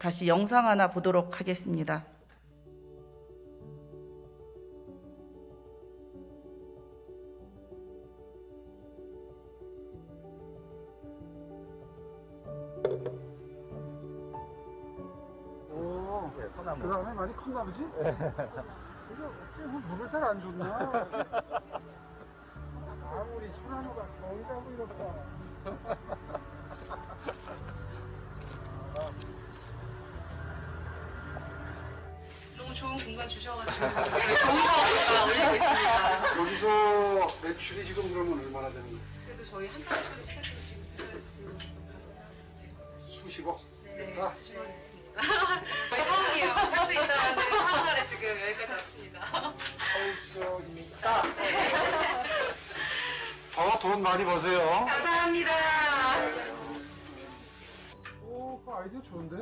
다시 영상 하나 보도록 하겠습니다. 오, 네, 소나무. 그 다음에 많이 컸나 보지? 근데 어째 물을 잘 안 줬나? 아무리 소나무가 겨울이라고 이렇다. 너무 좋은 공간 주셔가지고 좋은 사업가 올리고 있습니다. 여기서 매출이 지금 그러면 얼마나 되는 거야? 그래도 저희 한 차례씩 시작해서 지금 들어있으면 수십억? 네, 아. 수십억 됐습니다. 저희 사원이에요. 할 수 있다는 사원 아래 지금 여기까지 왔습니다. 할 수 있다. 돈 많이 버세요. 감사합니다. 오, 그 아이디어 좋은데?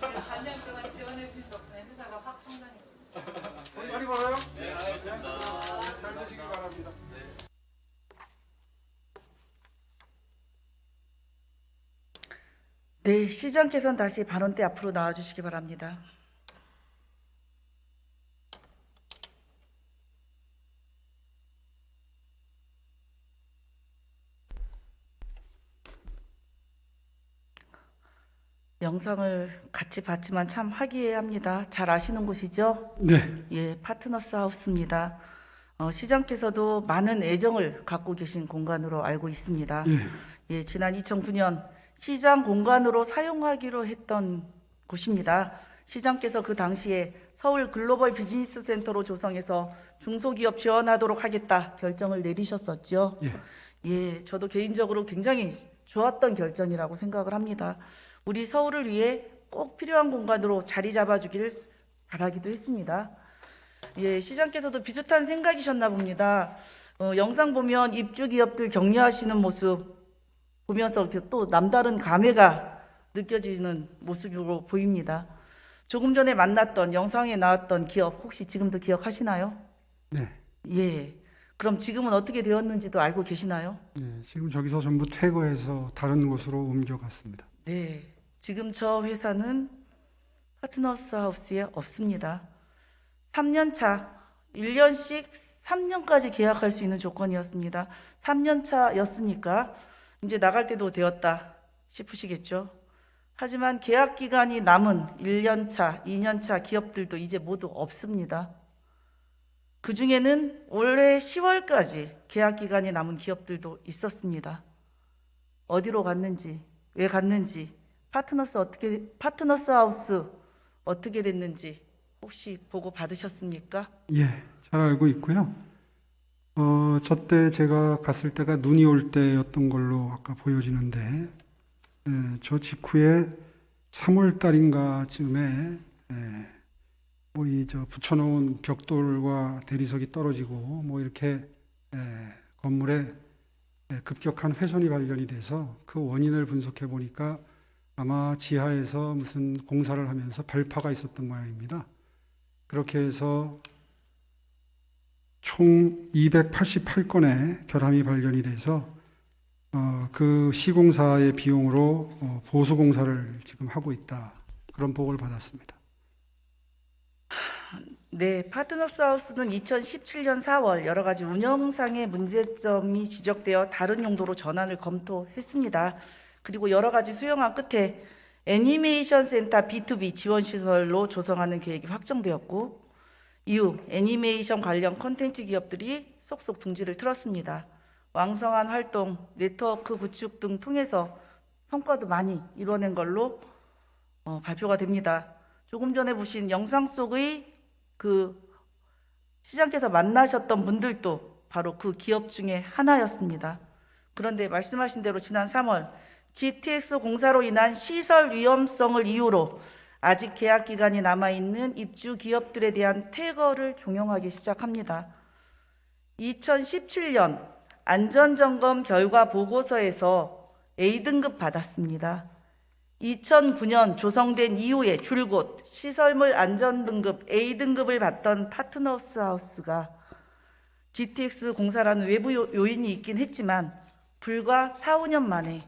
반년 동안 지원해주신 덕분에 회사가 확 성장했습니다. 돈 많이 벌어요? 네, 알겠습니다. 잘 되시길 바랍니다. 네, 시장께서는 다시 발언대 앞으로 나와주시기 바랍니다. 영상을 같이 봤지만 참 화기애애합니다. 잘 아시는 곳이죠? 네. 예, 파트너스 하우스입니다. 시장께서도 많은 애정을 갖고 계신 공간으로 알고 있습니다. 예, 지난 2009년 시장 공간으로 사용하기로 했던 곳입니다. 시장께서 그 당시에 서울 글로벌 비즈니스 센터로 조성해서 중소기업 지원하도록 하겠다 결정을 내리셨었죠. 예, 저도 개인적으로 굉장히 좋았던 결정이라고 생각을 합니다. 우리 서울을 위해 꼭 필요한 공간으로 자리 잡아주길 바라기도 했습니다. 예, 시장께서도 비슷한 생각이셨나 봅니다. 영상 보면 입주 기업들 격려하시는 모습 보면서 이렇게 또 남다른 감회가 느껴지는 모습으로 보입니다. 조금 전에 만났던 영상에 나왔던 기업 혹시 지금도 기억하시나요? 네. 예. 그럼 지금은 어떻게 되었는지도 알고 계시나요? 네. 지금 저기서 전부 퇴거해서 다른 곳으로 옮겨갔습니다. 네. 지금 저 회사는 파트너스 하우스에 없습니다. 3년 차, 1년씩 3년까지 계약할 수 있는 조건이었습니다. 3년 차였으니까 이제 나갈 때도 되었다 싶으시겠죠. 하지만 계약 기간이 남은 1년 차, 2년 차 기업들도 이제 모두 없습니다. 그 중에는 올해 10월까지 계약 기간이 남은 기업들도 있었습니다. 어디로 갔는지, 왜 갔는지, 파트너스 하우스 어떻게 됐는지 혹시 보고 받으셨습니까? 예, 잘 알고 있고요. 저 때 제가 갔을 때가 눈이 올 때였던 걸로 아까 보여지는데, 저 직후에 3월 달인가쯤에 붙여놓은 벽돌과 대리석이 떨어지고 뭐 이렇게 건물에 급격한 훼손이 발견이 돼서 그 원인을 분석해 보니까 아마 지하에서 무슨 공사를 하면서 발파가 있었던 모양입니다. 그렇게 해서 총 288건의 결함이 발견이 돼서 그 시공사의 비용으로 보수공사를 지금 하고 있다. 그런 보고를 받았습니다. 네, 파트너스 하우스는 2017년 4월 여러 가지 운영상의 문제점이 지적되어 다른 용도로 전환을 검토했습니다. 그리고 여러 가지 수용한 끝에 애니메이션 센터 B2B 지원 시설로 조성하는 계획이 확정되었고 이후 애니메이션 관련 콘텐츠 기업들이 속속 둥지를 틀었습니다. 왕성한 활동, 네트워크 구축 등 통해서 성과도 많이 이뤄낸 걸로 발표가 됩니다. 조금 전에 보신 영상 속의 그 시장께서 만나셨던 분들도 바로 그 기업 중에 하나였습니다. 그런데 말씀하신 대로 지난 3월 GTX 공사로 인한 시설 위험성을 이유로 아직 계약 기간이 남아있는 입주 기업들에 대한 퇴거를 종용하기 시작합니다. 2017년 안전점검 결과 보고서에서 A등급 받았습니다. 2009년 조성된 이후에 줄곧 시설물 안전등급 A등급을 받던 파트너스 하우스가 GTX 공사라는 외부 요인이 있긴 했지만 불과 4, 5년 만에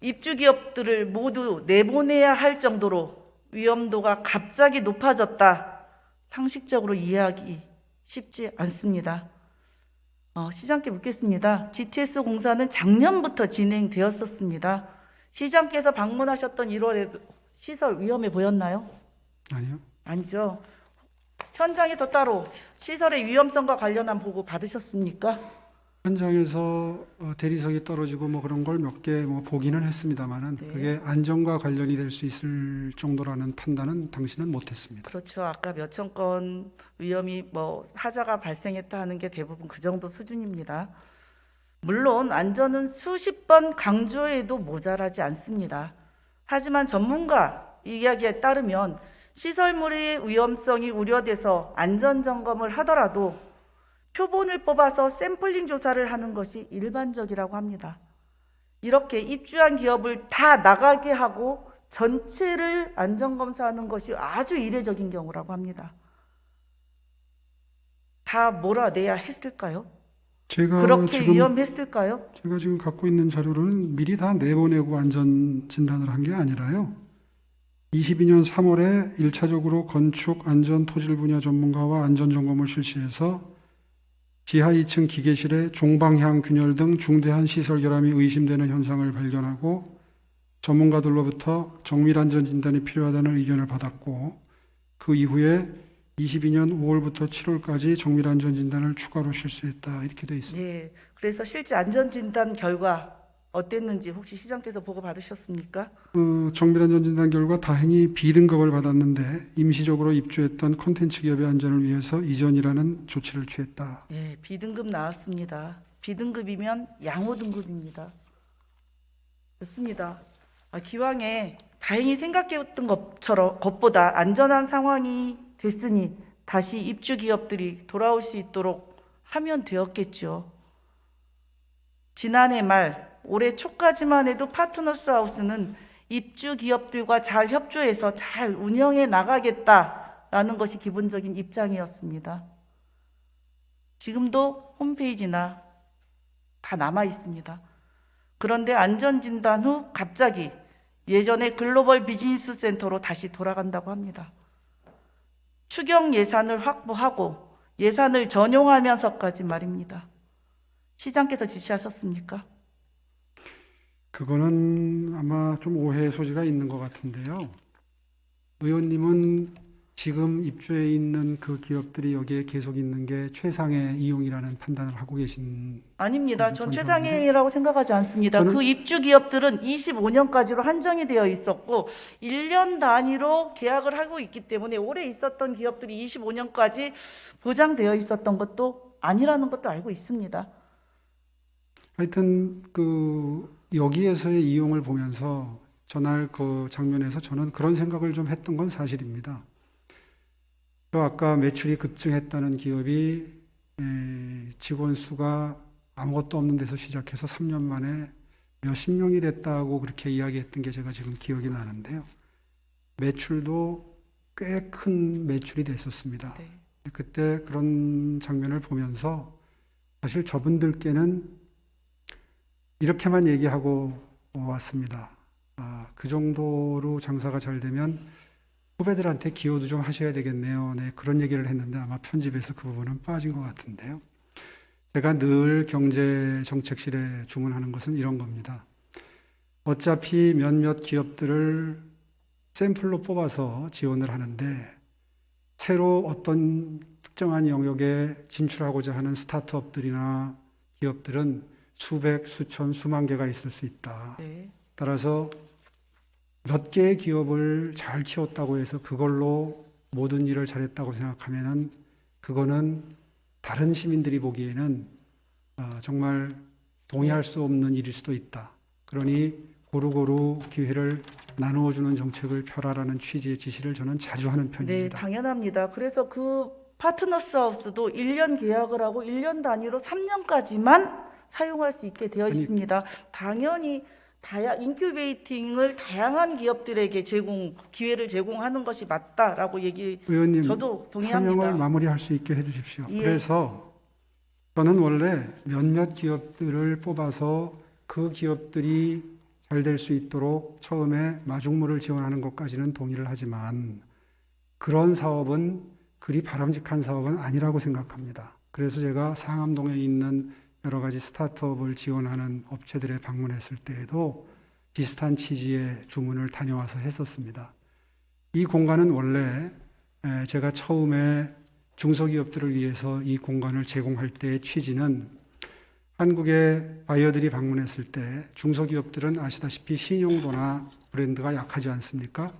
입주 기업들을 모두 내보내야 할 정도로 위험도가 갑자기 높아졌다. 상식적으로 이해하기 쉽지 않습니다. 시장께 묻겠습니다. GTS 공사는 작년부터 진행되었었습니다. 시장께서 방문하셨던 1월에도 시설 위험해 보였나요? 아니요. 아니죠. 현장에서 따로 시설의 위험성과 관련한 보고 받으셨습니까? 현장에서 대리석이 떨어지고 뭐 그런 걸 몇 개 뭐 보기는 했습니다만은 네. 그게 안전과 관련이 될 수 있을 정도라는 판단은 당시는 못했습니다. 그렇죠. 아까 몇천 건 위험이 하자가 발생했다 하는 게 대부분 그 정도 수준입니다. 물론 안전은 수십 번 강조해도 모자라지 않습니다. 하지만 전문가 이야기에 따르면 시설물의 위험성이 우려돼서 안전 점검을 하더라도 표본을 뽑아서 샘플링 조사를 하는 것이 일반적이라고 합니다. 이렇게 입주한 기업을 다 나가게 하고 전체를 안전검사하는 것이 아주 이례적인 경우라고 합니다. 다 몰아내야 했을까요? 그렇게 위험했을까요? 제가 지금 갖고 있는 자료로는 미리 다 내보내고 안전 진단을 한 게 아니라요. 22년 3월에 1차적으로 건축 안전 토질 분야 전문가와 안전 점검을 실시해서 지하 2층 기계실에 종방향 균열 등 중대한 시설 결함이 의심되는 현상을 발견하고 전문가들로부터 정밀 안전 진단이 필요하다는 의견을 받았고 그 이후에 22년 5월부터 7월까지 정밀 안전 진단을 추가로 실시했다 이렇게 되어 있습니다. 네, 그래서 실제 안전 진단 결과 어땠는지 혹시 시장께서 보고 받으셨습니까? 정밀 안전 진단 결과 다행히 B등급을 받았는데 임시적으로 입주했던 콘텐츠 기업의 안전을 위해서 이전이라는 조치를 취했다. 네, B등급 나왔습니다. B등급이면 양호 등급입니다. 좋습니다. 기왕에 다행히 생각했던 것보다 안전한 상황이 됐으니 다시 입주 기업들이 돌아올 수 있도록 하면 되었겠죠. 지난해 말 올해 초까지만 해도 파트너스 하우스는 입주 기업들과 잘 협조해서 잘 운영해 나가겠다라는 것이 기본적인 입장이었습니다. 지금도 홈페이지나 다 남아 있습니다. 그런데 안전진단 후 갑자기 예전의 글로벌 비즈니스 센터로 다시 돌아간다고 합니다. 추경 예산을 확보하고 예산을 전용하면서까지 말입니다. 시장께서 지시하셨습니까? 그거는 아마 좀 오해의 소지가 있는 것 같은데요. 의원님은 지금 입주해 있는 그 기업들이 여기에 계속 있는 게 최상의 이용이라는 판단을 하고 계신 아닙니다. 전 존중하는데 최상위라고 생각하지 않습니다. 그 입주 기업들은 25년까지로 한정이 되어 있었고 1년 단위로 계약을 하고 있기 때문에 오래 있었던 기업들이 25년까지 보장되어 있었던 것도 아니라는 것도 알고 있습니다. 하여튼 여기에서의 이용을 보면서 전날 그 장면에서 저는 그런 생각을 좀 했던 건 사실입니다. 또 아까 매출이 급증했다는 기업이 직원 수가 아무것도 없는 데서 시작해서 3년 만에 몇십 명이 됐다고 그렇게 이야기했던 게 제가 지금 기억이 나는데요. 매출도 꽤 큰 매출이 됐었습니다. 네. 그때 그런 장면을 보면서 사실 저분들께는 이렇게만 얘기하고 왔습니다. 그 정도로 장사가 잘 되면 후배들한테 기여도 좀 하셔야 되겠네요. 네, 그런 얘기를 했는데 아마 편집에서 그 부분은 빠진 것 같은데요. 제가 늘 경제정책실에 주문하는 것은 이런 겁니다. 어차피 몇몇 기업들을 샘플로 뽑아서 지원을 하는데 새로 어떤 특정한 영역에 진출하고자 하는 스타트업들이나 기업들은 수백, 수천, 수만 개가 있을 수 있다. 네. 따라서 몇 개의 기업을 잘 키웠다고 해서 그걸로 모든 일을 잘했다고 생각하면은 그거는 다른 시민들이 보기에는 정말 동의할 수 없는 일일 수도 있다. 그러니 고루고루 기회를 나누어주는 정책을 펴라라는 취지의 지시를 저는 자주 하는 네, 편입니다. 당연합니다. 그래서 그 파트너스 하우스도 1년 계약을 하고 1년 단위로 3년까지만 사용할 수 있게 되어 있습니다. 당연히 인큐베이팅을 다양한 기업들에게 기회를 제공하는 것이 맞다라고 의원님, 저도 동의합니다. 설명을 마무리할 수 있게 해주십시오. 예. 그래서 저는 원래 몇몇 기업들을 뽑아서 그 기업들이 잘 될 수 있도록 처음에 마중물을 지원하는 것까지는 동의를 하지만 그런 사업은 그리 바람직한 사업은 아니라고 생각합니다. 그래서 제가 상암동에 있는 여러 가지 스타트업을 지원하는 업체들에 방문했을 때에도 비슷한 취지의 주문을 다녀와서 했었습니다. 이 공간은 원래 제가 처음에 중소기업들을 위해서 이 공간을 제공할 때의 취지는 한국의 바이어들이 방문했을 때 중소기업들은 아시다시피 신용도나 브랜드가 약하지 않습니까?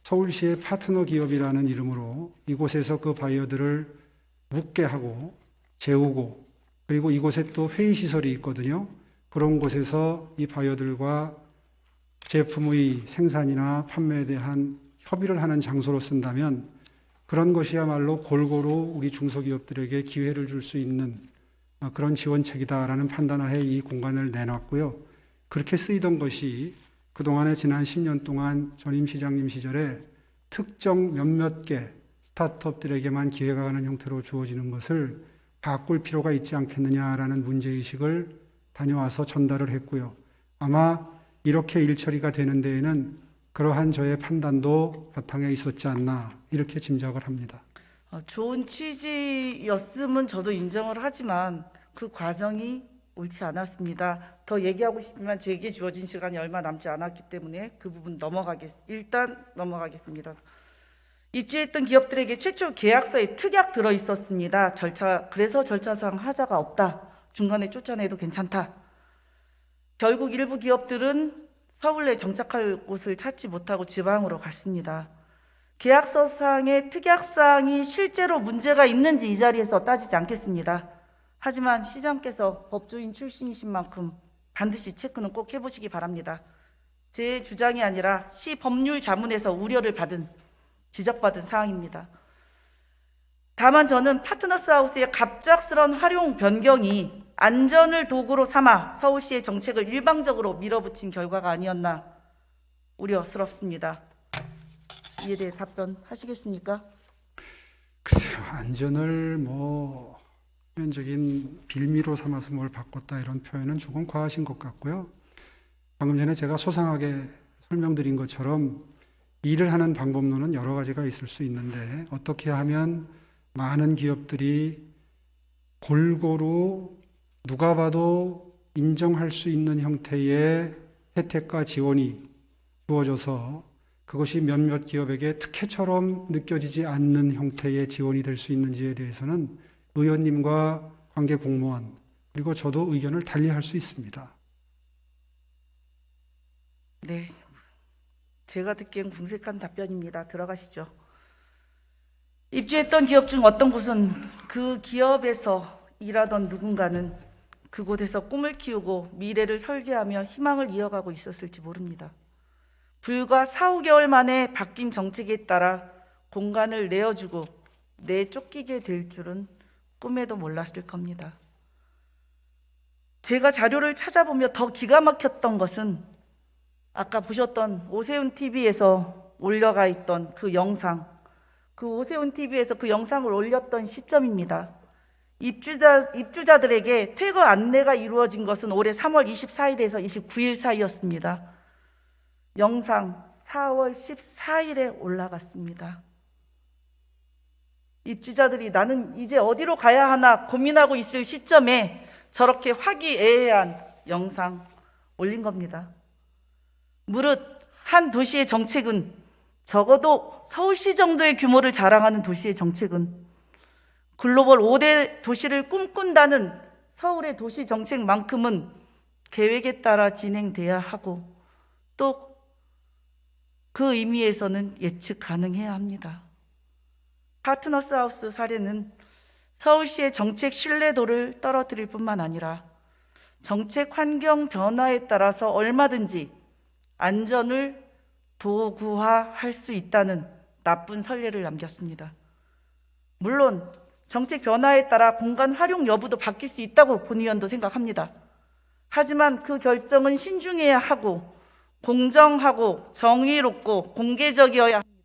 서울시의 파트너 기업이라는 이름으로 이곳에서 그 바이어들을 묵게 하고 재우고 그리고 이곳에 또 회의시설이 있거든요. 그런 곳에서 이 바이어들과 제품의 생산이나 판매에 대한 협의를 하는 장소로 쓴다면 그런 것이야말로 골고루 우리 중소기업들에게 기회를 줄 수 있는 그런 지원책이다라는 판단하에 이 공간을 내놨고요. 그렇게 쓰이던 것이 그동안에 지난 10년 동안 전임 시장님 시절에 특정 몇몇 개 스타트업들에게만 기회가 가는 형태로 주어지는 것을 바꿀 필요가 있지 않겠느냐라는 문제의식을 다녀와서 전달을 했고요. 아마 이렇게 일처리가 되는 데에는 그러한 저의 판단도 바탕에 있었지 않나 이렇게 짐작을 합니다. 좋은 취지였음은 저도 인정을 하지만 그 과정이 옳지 않았습니다. 더 얘기하고 싶지만 제게 주어진 시간이 얼마 남지 않았기 때문에 그 부분 일단 넘어가겠습니다. 입주했던 기업들에게 최초 계약서에 특약 들어 있었습니다. 그래서 절차상 하자가 없다. 중간에 쫓아내도 괜찮다. 결국 일부 기업들은 서울에 정착할 곳을 찾지 못하고 지방으로 갔습니다. 계약서상의 특약사항이 실제로 문제가 있는지 이 자리에서 따지지 않겠습니다. 하지만 시장께서 법조인 출신이신 만큼 반드시 체크는 꼭 해보시기 바랍니다. 제 주장이 아니라 시 법률 자문에서 우려를 지적받은 사항입니다. 다만 저는 파트너스 하우스의 갑작스런 활용 변경이 안전을 도구로 삼아 서울시의 정책을 일방적으로 밀어붙인 결과가 아니었나 우려스럽습니다. 이에 대해 답변하시겠습니까? 글쎄요, 안전을 표면적인 빌미로 삼아서 뭘 바꿨다 이런 표현은 조금 과하신 것 같고요. 방금 전에 제가 소상하게 설명드린 것처럼 일을 하는 방법론은 여러 가지가 있을 수 있는데 어떻게 하면 많은 기업들이 골고루 누가 봐도 인정할 수 있는 형태의 혜택과 지원이 주어져서 그것이 몇몇 기업에게 특혜처럼 느껴지지 않는 형태의 지원이 될 수 있는지에 대해서는 의원님과 관계 공무원 그리고 저도 의견을 달리할 수 있습니다. 네, 제가 듣기엔 궁색한 답변입니다. 들어가시죠. 입주했던 기업 중 어떤 곳은 그 기업에서 일하던 누군가는 그곳에서 꿈을 키우고 미래를 설계하며 희망을 이어가고 있었을지 모릅니다. 불과 4-5개월 만에 바뀐 정책에 따라 공간을 내어주고 내쫓기게 될 줄은 꿈에도 몰랐을 겁니다. 제가 자료를 찾아보며 더 기가 막혔던 것은 아까 보셨던 오세훈 TV에서 올려가 있던 그 영상, 그 오세훈 TV에서 그 영상을 올렸던 시점입니다. 입주자들에게 퇴거 안내가 이루어진 것은 올해 3월 24일에서 29일 사이였습니다. 영상 4월 14일에 올라갔습니다. 입주자들이 나는 이제 어디로 가야 하나 고민하고 있을 시점에 저렇게 화기애애한 영상 올린 겁니다. 무릇 한 도시의 정책은 적어도 서울시 정도의 규모를 자랑하는 도시의 정책은 글로벌 5대 도시를 꿈꾼다는 서울의 도시 정책만큼은 계획에 따라 진행돼야 하고 또 그 의미에서는 예측 가능해야 합니다. 파트너스 하우스 사례는 서울시의 정책 신뢰도를 떨어뜨릴 뿐만 아니라 정책 환경 변화에 따라서 얼마든지 안전을 도구화할 수 있다는 나쁜 선례를 남겼습니다. 물론 정책 변화에 따라 공간 활용 여부도 바뀔 수 있다고 본 의원도 생각합니다. 하지만 그 결정은 신중해야 하고 공정하고 정의롭고 공개적이어야 합니다.